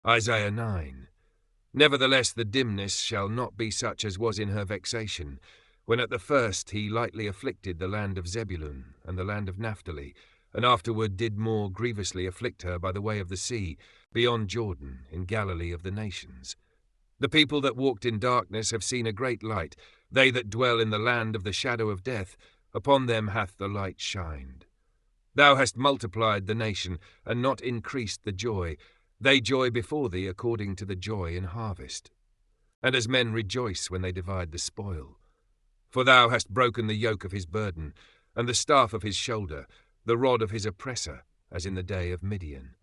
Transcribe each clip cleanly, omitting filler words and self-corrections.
Isaiah 9. Nevertheless the dimness shall not be such as was in her vexation, when at the first he lightly afflicted the land of Zebulun and the land of Naphtali, and afterward did more grievously afflict her by the way of the sea, beyond Jordan, in Galilee of the nations. The people that walked in darkness have seen a great light. They that dwell in the land of the shadow of death, upon them hath the light shined. Thou hast multiplied the nation, and not increased the joy. They joy before thee according to the joy in harvest, and as men rejoice when they divide the spoil. For thou hast broken the yoke of his burden, and the staff of his shoulder, the rod of his oppressor, as in the day of Midian.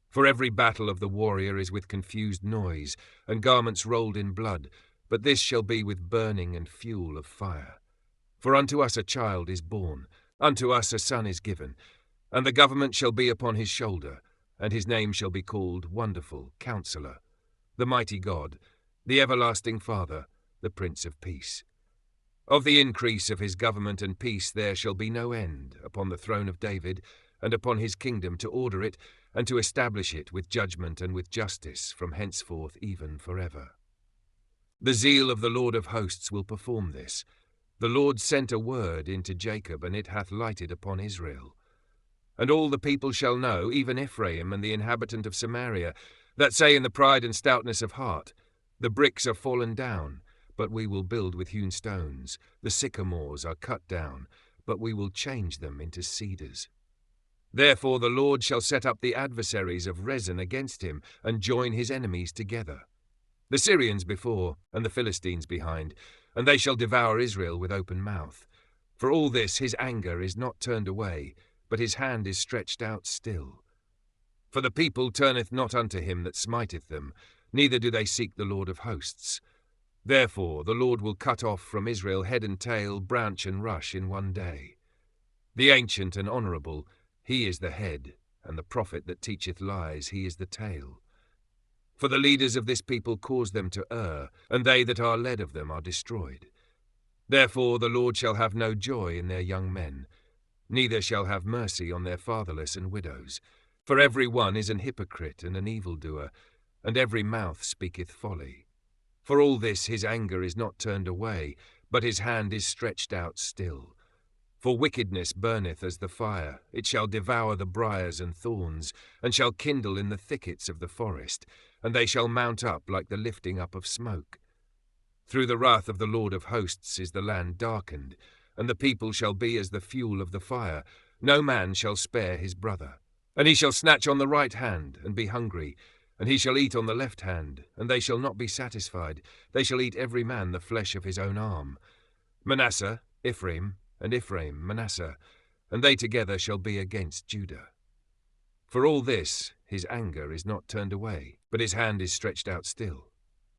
For every battle of the warrior is with confused noise, and garments rolled in blood, but this shall be with burning and fuel of fire. For unto us a child is born, unto us a son is given, and the government shall be upon his shoulder, and his name shall be called Wonderful, Counsellor, the Mighty God, the Everlasting Father, the Prince of Peace. Of the increase of his government and peace there shall be no end, upon the throne of David, and upon his kingdom, to order it, and to establish it with judgment and with justice, from henceforth even forever. The zeal of the Lord of hosts will perform this. The Lord sent a word into Jacob, and it hath lighted upon Israel. And all the people shall know, even Ephraim and the inhabitant of Samaria, that say in the pride and stoutness of heart, The bricks are fallen down, but we will build with hewn stones. The sycamores are cut down, but we will change them into cedars. Therefore the Lord shall set up the adversaries of Rezin against him, and join his enemies together. The Syrians before, and the Philistines behind, and they shall devour Israel with open mouth. For all this his anger is not turned away, but his hand is stretched out still. For the people turneth not unto him that smiteth them, neither do they seek the Lord of hosts. Therefore the Lord will cut off from Israel head and tail, branch and rush in one day. The ancient and honourable, he is the head, and the prophet that teacheth lies, he is the tail. For the leaders of this people cause them to err, and they that are led of them are destroyed. Therefore the Lord shall have no joy in their young men, neither shall have mercy on their fatherless and widows. For every one is an hypocrite and an evildoer, and every mouth speaketh folly. For all this his anger is not turned away, but his hand is stretched out still. For wickedness burneth as the fire, it shall devour the briars and thorns, and shall kindle in the thickets of the forest, and they shall mount up like the lifting up of smoke. Through the wrath of the Lord of hosts is the land darkened, and the people shall be as the fuel of the fire. No man shall spare his brother. And he shall snatch on the right hand, and be hungry, and he shall eat on the left hand, and they shall not be satisfied. They shall eat every man the flesh of his own arm. Manasseh, Ephraim, and Ephraim, Manasseh, and they together shall be against Judah. For all this his anger is not turned away, but his hand is stretched out still.